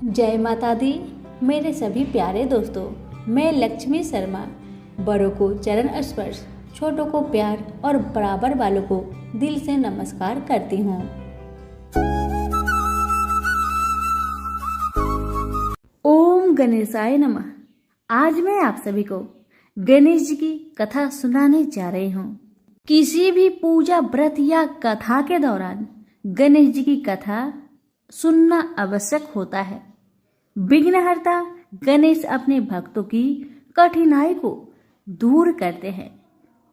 जय माता दी। मेरे सभी प्यारे दोस्तों, मैं लक्ष्मी शर्मा बड़ों को चरण स्पर्श, छोटों को प्यार और बराबर वालों को दिल से नमस्कार करती हूँ। ओम गणेशाय नमः। आज मैं आप सभी को गणेश जी की कथा सुनाने जा रही हूँ। किसी भी पूजा व्रत या कथा के दौरान गणेश जी की कथा सुनना आवश्यक होता है। विघ्नहर्ता गणेश अपने भक्तों की कठिनाई को दूर करते हैं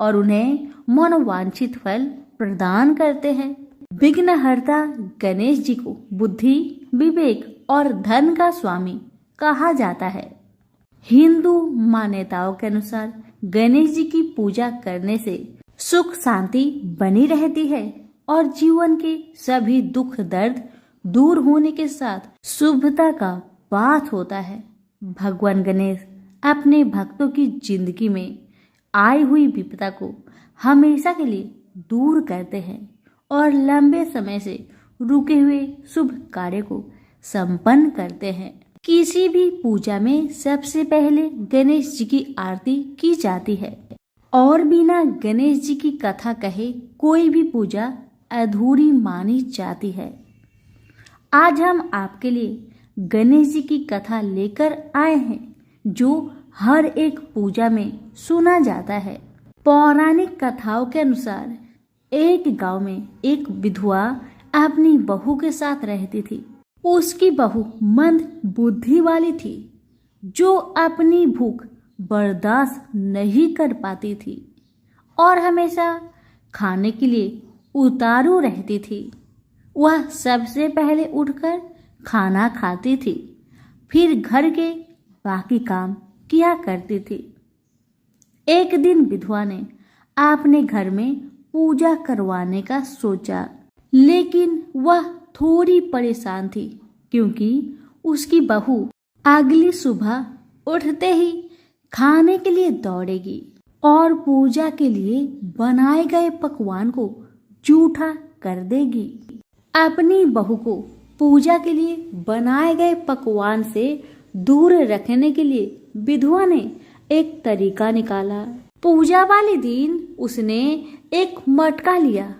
और उन्हें मनोवांछित फल प्रदान करते हैं। विघ्नहर्ता गणेश जी को बुद्धि, विवेक और धन का स्वामी कहा जाता है। हिंदू मान्यताओं के अनुसार गणेश जी की पूजा करने से सुख शांति बनी रहती है और जीवन के सभी दुख दर्द दूर होने के साथ शुभता का वास होता है। भगवान गणेश अपने भक्तों की जिंदगी में आई हुई विपदा को हमेशा के लिए दूर करते हैं और लंबे समय से रुके हुए शुभ कार्य को संपन्न करते हैं। किसी भी पूजा में सबसे पहले गणेश जी की आरती की जाती है और बिना गणेश जी की कथा कहे कोई भी पूजा अधूरी मानी जाती है। आज हम आपके लिए गणेश जी की कथा लेकर आए हैं जो हर एक पूजा में सुना जाता है। पौराणिक कथाओं के अनुसार एक गांव में एक विधवा अपनी बहू के साथ रहती थी। उसकी बहू मंद बुद्धि वाली थी जो अपनी भूख बर्दाश्त नहीं कर पाती थी और हमेशा खाने के लिए उतारू रहती थी। वह सबसे पहले उठकर खाना खाती थी, फिर घर के बाकी काम किया करती थी। एक दिन विधवा ने अपने घर में पूजा करवाने का सोचा, लेकिन वह थोड़ी परेशान थी क्योंकि उसकी बहू अगली सुबह उठते ही खाने के लिए दौड़ेगी और पूजा के लिए बनाए गए पकवान को जूठा कर देगी। अपनी बहू को पूजा के लिए बनाए गए पकवान से दूर रखने के लिए विधवा ने एक तरीका निकाला। पूजा वाले दिन उसने एक मटका लिया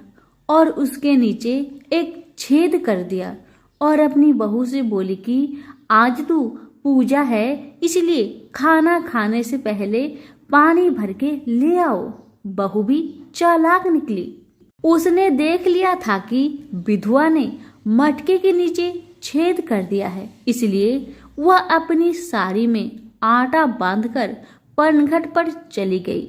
और उसके नीचे एक छेद कर दिया और अपनी बहू से बोली कि आज तो पूजा है, इसलिए खाना खाने से पहले पानी भर के ले आओ। बहू भी चालाक निकली। उसने देख लिया था कि विधवा ने मटके के नीचे छेद कर दिया है, इसलिए वह अपनी साड़ी में आटा बांधकर पनघट पर चली गई।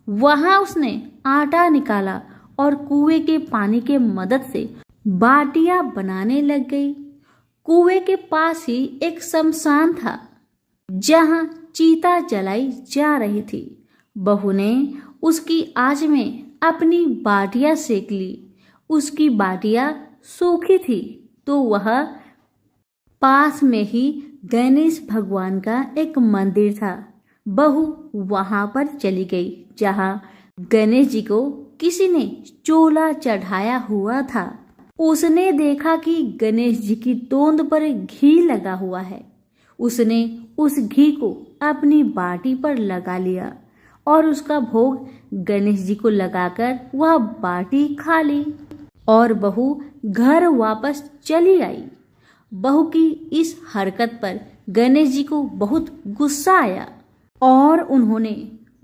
वहां उसने आटा निकाला और कुएं के पानी के मदद से बाटियां बनाने लग गई। कुएं के पास ही एक शमशान था जहां चीता जलाई जा रही थी। बहू ने उसकी आंच में अपनी बाटियां सेक ली। उसकी बाटियां सूखी थी तो वह पास में ही गणेश भगवान का एक मंदिर था। बहू वहां पर चली गई जहां गणेश जी को किसी ने चोला चढ़ाया हुआ था। उसने देखा कि गणेश जी की तोंद पर घी लगा हुआ है। उसने उस घी को अपनी बाटी पर लगा लिया और उसका भोग गणेश जी को लगाकर वह बाटी खा ली और बहू घर वापस चली आई। बहू की इस हरकत पर गणेश जी को बहुत गुस्सा आया और उन्होंने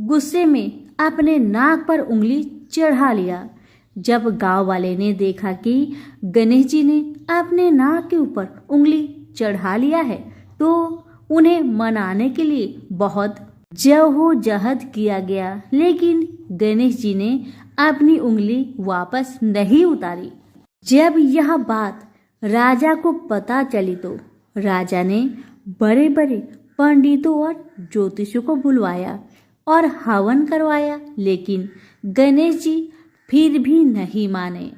गुस्से में अपने नाक पर उंगली चढ़ा लिया। जब गांव वाले ने देखा कि गणेश जी ने अपने नाक के ऊपर उंगली चढ़ा लिया है तो उन्हें मनाने के लिए बहुत जद्दोजहद किया गया, लेकिन गणेश जी ने अपनी उंगली वापस नहीं उतारी। जब यह बात राजा को पता चली तो राजा ने बड़े बड़े पंडितों और ज्योतिषियों को बुलवाया और हवन करवाया, लेकिन गणेश जी फिर भी नहीं माने।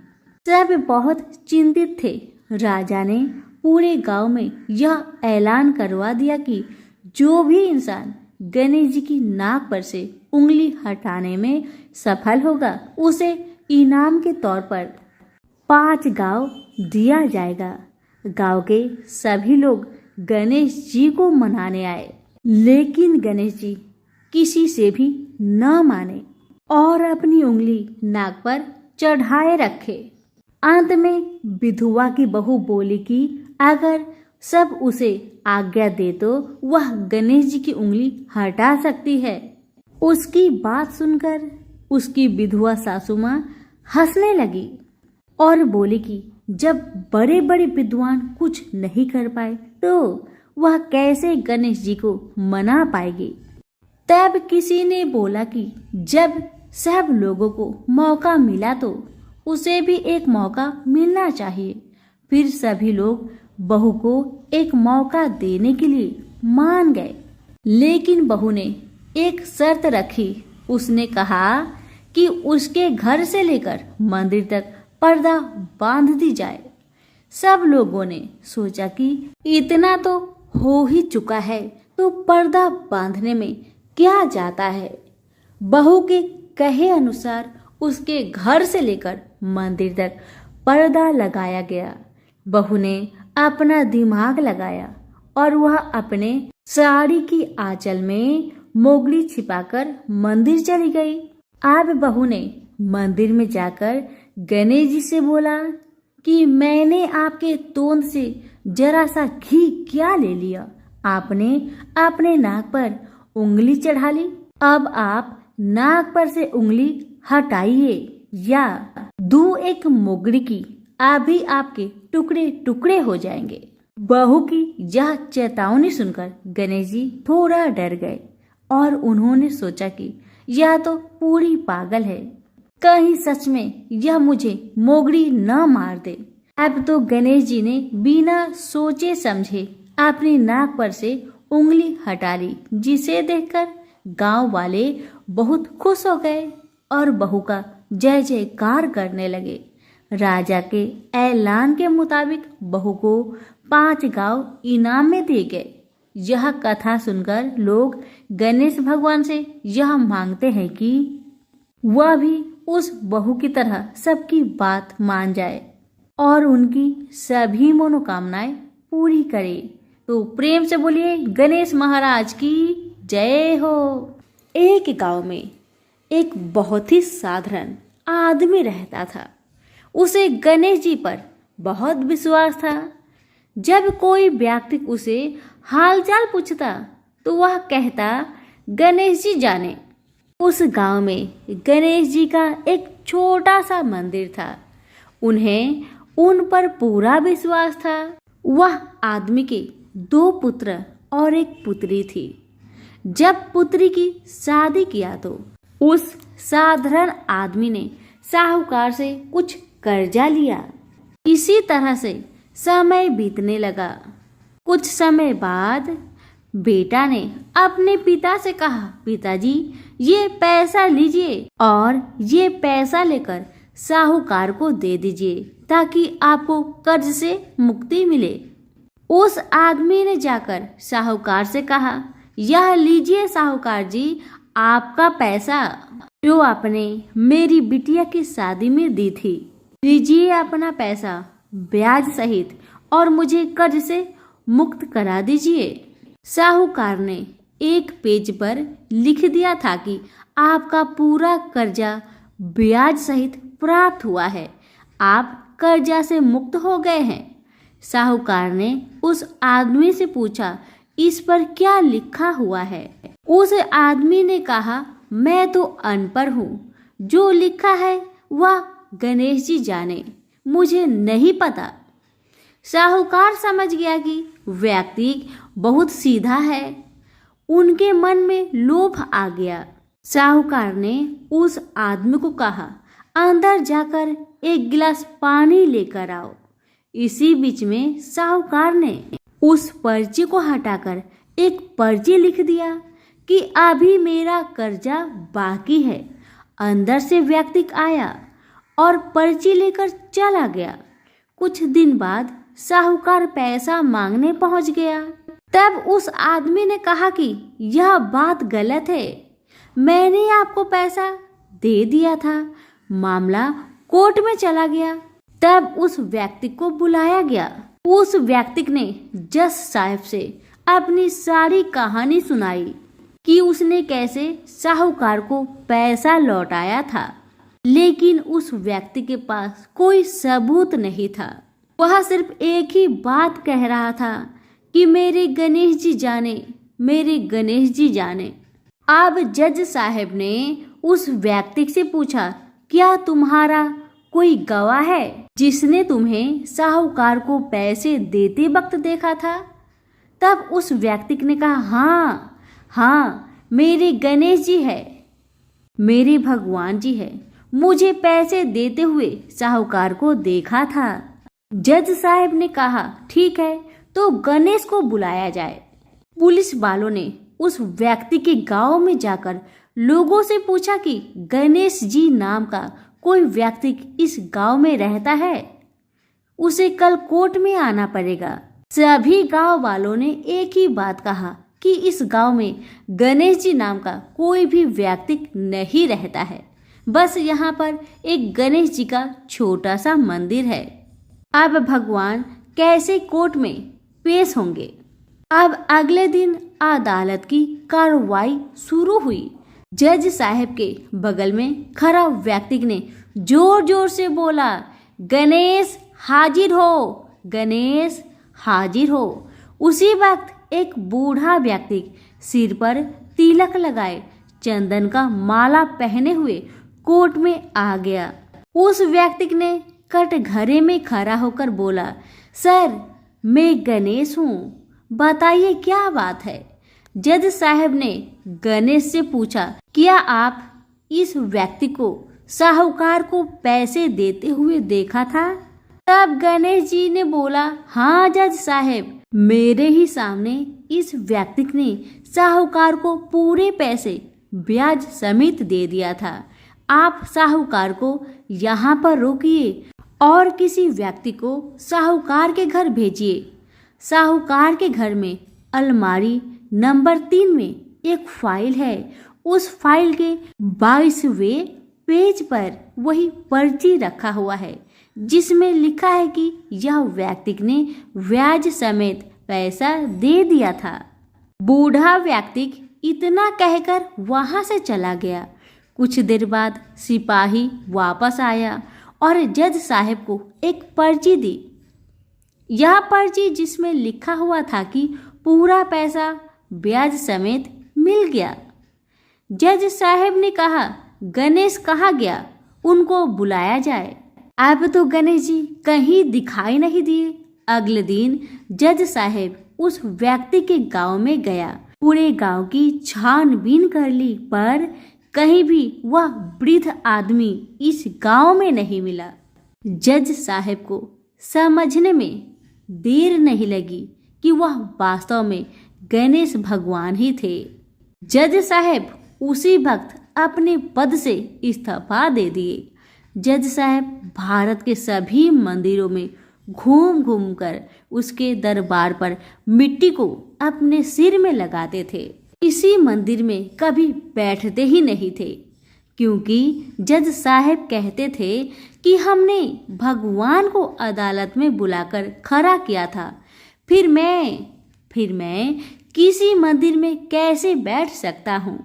सब बहुत चिंतित थे। राजा ने पूरे गांव में यह ऐलान करवा दिया कि जो भी इंसान गणेश जी की नाक पर से उंगली हटाने में सफल होगा उसे इनाम के तौर पर 5 गांव दिया जाएगा। गांव के सभी लोग गणेश जी को मनाने आए, लेकिन गणेश जी किसी से भी न माने और अपनी उंगली नाक पर चढ़ाए रखे। अंत में विधवा की बहू बोली कि अगर सब उसे आज्ञा दे तो वह गणेश जी की उंगली हटा सकती है। उसकी बात सुनकर उसकी विधवा सासू माँ हंसने लगी और बोली कि जब बड़े बड़े विद्वान कुछ नहीं कर पाए तो वह कैसे गणेश जी को मना पाएगी। तब किसी ने बोला कि जब सब लोगों को मौका मिला तो उसे भी एक मौका मिलना चाहिए। फिर सभी लोग बहू को एक मौका देने के लिए मान गए, लेकिन बहू ने एक शर्त रखी। उसने कहा कि उसके घर से लेकर मंदिर तक पर्दा बांध दी जाए। सब लोगों ने सोचा कि इतना तो हो ही चुका है तो पर्दा बांधने में क्या जाता है। बहू के कहे अनुसार उसके घर से लेकर मंदिर तक पर्दा लगाया गया। बहू ने अपना दिमाग लगाया और वह अपने साड़ी की आंचल में मोगली छिपाकर मंदिर चली गई। अब बहू ने मंदिर में जाकर गणेश जी से बोला कि मैंने आपके तोंद से जरा सा घी क्या ले लिया, आपने अपने नाक पर उंगली चढ़ा ली। अब आप नाक पर से उंगली हटाइए या दो एक मोगरी की, अभी आपके टुकड़े टुकड़े हो जाएंगे। बहू की यह चेतावनी सुनकर गणेश जी थोड़ा डर गए और उन्होंने सोचा कि यह तो पूरी पागल है, कहीं सच में यह मुझे मोगरी न मार दे। अब तो गणेश जी ने बिना सोचे समझे अपनी नाक पर से उंगली हटा ली, जिसे देखकर गांव वाले बहुत खुश हो गए और बहू का जय जयकार करने लगे। राजा के ऐलान के मुताबिक बहू को 5 गांव इनाम में दिए गए। यह कथा सुनकर लोग गणेश भगवान से यह मांगते हैं कि वह भी उस बहू की तरह सबकी बात मान जाए और उनकी सभी मनोकामनाएं पूरी करे। तो प्रेम से बोलिए गणेश महाराज की जय हो। एक गांव में एक बहुत ही साधारण आदमी रहता था। उसे गणेश जी पर बहुत विश्वास था। जब कोई व्यक्ति उसे हालचाल पूछता तो वह कहता गणेश जी जाने। उस गांव में गणेश जी का एक छोटा सा मंदिर था। उन्हें उन पर पूरा विश्वास था। वह आदमी के 2 पुत्र और एक पुत्री थी। जब पुत्री की शादी किया तो उस साधारण आदमी ने साहूकार से कुछ कर्जा लिया। इसी तरह से समय बीतने लगा। कुछ समय बाद बेटा ने अपने पिता से कहा, पिताजी ये पैसा लीजिए और ये पैसा लेकर साहूकार को दे दीजिए ताकि आपको कर्ज से मुक्ति मिले। उस आदमी ने जाकर साहूकार से कहा, यह लीजिए साहूकार जी आपका पैसा जो आपने मेरी बिटिया की शादी में दी थी। लीजिए अपना पैसा ब्याज सहित और मुझे कर्ज से मुक्त करा दीजिए। साहूकार ने एक पेज पर लिख दिया था कि आपका पूरा कर्जा ब्याज सहित प्राप्त हुआ है, आप कर्जा से मुक्त हो गए हैं। साहूकार ने उस आदमी से पूछा, इस पर क्या लिखा हुआ है? उस आदमी ने कहा, मैं तो अनपढ़ हूँ, जो लिखा है वह गणेश जी जाने, मुझे नहीं पता। साहूकार समझ गया कि व्यक्ति बहुत सीधा है। उनके मन में लोभ आ गया। साहूकार ने उस आदमी को कहा, अंदर जाकर एक गिलास पानी लेकर आओ। इसी बीच में साहूकार ने उस पर्ची को हटाकर एक पर्ची लिख दिया कि अभी मेरा कर्जा बाकी है। अंदर से व्यक्ति आया और पर्ची लेकर चला गया। कुछ दिन बाद साहूकार पैसा मांगने पहुंच गया। तब उस आदमी ने कहा कि यह बात गलत है, मैंने आपको पैसा दे दिया था। मामला कोर्ट में चला गया। तब उस व्यक्ति को बुलाया गया। उस व्यक्ति ने जज साहब से अपनी सारी कहानी सुनाई कि उसने कैसे साहूकार को पैसा लौटाया था, लेकिन उस व्यक्ति के पास कोई सबूत नहीं था। वह सिर्फ एक ही बात कह रहा था कि मेरे गणेश जी जाने, मेरे गणेश जी जाने। अब जज साहब ने उस व्यक्ति से पूछा, क्या तुम्हारा कोई गवाह है जिसने तुम्हें साहूकार को पैसे देते वक्त देखा था? तब उस व्यक्ति ने कहा, हाँ, मेरे गणेश जी है, मेरे भगवान जी है, मुझे पैसे देते हुए साहूकार को देखा था। जज साहब ने कहा, ठीक है, तो गणेश को बुलाया जाए। पुलिस वालों ने उस व्यक्ति के गांव में जाकर लोगों से पूछा कि गणेश जी नाम का कोई व्यक्ति इस गांव में रहता है, उसे कल कोर्ट में आना पड़ेगा। सभी गांव वालों ने एक ही बात कहा कि इस गांव में गणेश जी नाम का कोई भी व्यक्ति नहीं रहता है, बस यहाँ पर एक गणेश जी का छोटा सा मंदिर है। अब भगवान कैसे कोर्ट में पेश होंगे? अब अगले दिन अदालत की कार्रवाई शुरू हुई। जज साहब के बगल में खड़ा व्यक्ति ने जोर जोर से बोला, गणेश हाजिर हो, गणेश हाजिर हो। उसी वक्त एक बूढ़ा व्यक्ति सिर पर तिलक लगाए, चंदन का माला पहने हुए कोर्ट में आ गया। उस व्यक्ति ने कटघरे में खड़ा होकर बोला, सर, मैं गणेश हूँ, बताइए क्या बात है? जज साहब ने गणेश से पूछा, क्या आप इस व्यक्ति को साहूकार को पैसे देते हुए देखा था? तब गणेश जी ने बोला, हाँ जज साहब, मेरे ही सामने इस व्यक्ति ने साहूकार को पूरे पैसे ब्याज समेत दे दिया था। आप साहूकार को यहाँ पर रोकिए और किसी व्यक्ति को साहूकार के घर भेजिए। साहूकार के घर में अलमारी नंबर 3 में एक फाइल है। उस फाइल के 22वें पेज पर वही पर्ची रखा हुआ है जिसमें लिखा है कि यह व्यक्ति ने ब्याज समेत पैसा दे दिया था। बूढ़ा व्यक्ति इतना कहकर वहां से चला गया। कुछ देर बाद सिपाही वापस आया और जज साहब को एक पर्ची दी। यह पर्ची जिसमें लिखा हुआ था कि पूरा पैसा ब्याज समेत मिल गया। जज साहब ने कहा, गणेश कहाँ गया? उनको बुलाया जाए। अब तो गणेश जी कहीं दिखाई नहीं दिए। अगले दिन जज साहब उस व्यक्ति के गांव में गया। पूरे गांव की छानबीन कर ली, पर कहीं भी वह वृद्ध आदमी इस गांव में नहीं मिला। जज साहब को समझने में देर नहीं लगी कि वह वास्तव में गणेश भगवान ही थे। जज साहब उसी वक्त अपने पद से इस्तीफा दे दिए। जज साहब भारत के सभी मंदिरों में घूम घूम कर उसके दरबार पर मिट्टी को अपने सिर में लगाते थे। इसी मंदिर में कभी बैठते ही नहीं थे, क्योंकि जज साहब कहते थे कि हमने भगवान को अदालत में बुलाकर खड़ा किया था, फिर मैं किसी मंदिर में कैसे बैठ सकता हूँ।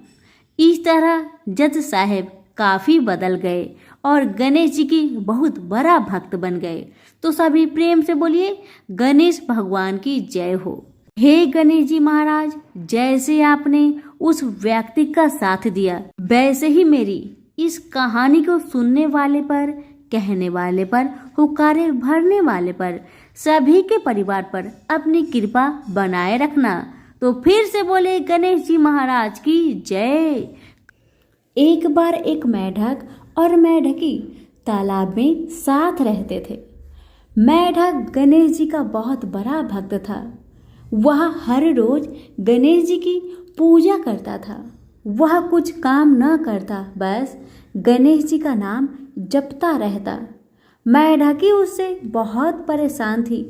इस तरह जज साहब काफी बदल गए और गणेश जी की बहुत बड़ा भक्त बन गए। तो सभी प्रेम से बोलिए, गणेश भगवान की जय हो। हे गणेश जी महाराज, जैसे आपने उस व्यक्ति का साथ दिया, वैसे ही मेरी इस कहानी को सुनने वाले पर, कहने वाले पर, हुक्कारे भरने वाले पर, सभी के परिवार पर अपनी कृपा बनाए रखना। तो फिर से बोले, गणेश जी महाराज की जय। एक बार एक मेढक और मेढकी तालाब में साथ रहते थे। मेढक गणेश जी का बहुत बड़ा भक्त था। वह हर रोज गणेश जी की पूजा करता था। वह कुछ काम न करता, बस गणेश जी का नाम जपता रहता। मेढकी उससे बहुत परेशान थी।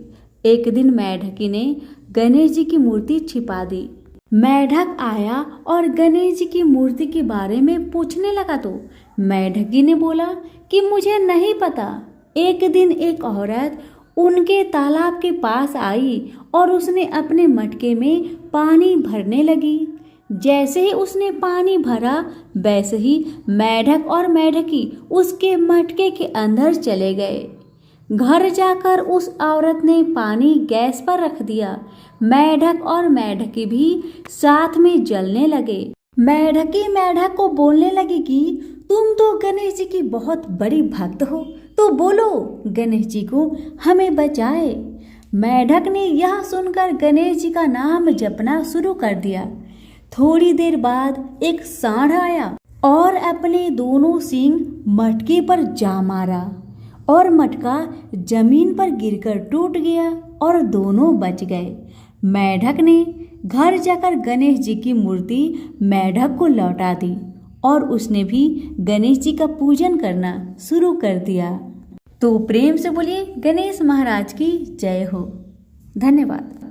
एक दिन मेढकी ने गणेश जी की मूर्ति छिपा दी। मेढक आया और गणेश जी की मूर्ति के बारे में पूछने लगा तो मेढकी ने बोला कि मुझे नहीं पता। एक दिन एक औरत उनके तालाब के पास आई और उसने अपने मटके में पानी भरने लगी। जैसे ही उसने पानी भरा वैसे ही मेढक और मेढकी उसके मटके के अंदर चले गए। घर जाकर उस औरत ने पानी गैस पर रख दिया। मेढक और मेढकी भी साथ में जलने लगे। मेढकी मेढक को बोलने लगी कि तुम तो गणेश जी की बहुत बड़ी भक्त हो, तो बोलो गणेश जी को हमें बचाए। मेढक ने यह सुनकर गणेश जी का नाम जपना शुरू कर दिया। थोड़ी देर बाद एक सांड आया और अपने दोनों सींग मटके पर जा मारा और मटका जमीन पर गिरकर टूट गया और दोनों बच गए। मेढक ने घर जाकर गणेश जी की मूर्ति मेढक को लौटा दी और उसने भी गणेश जी का पूजन करना शुरू कर दिया। तो प्रेम से बोलिए गणेश महाराज की जय हो। धन्यवाद।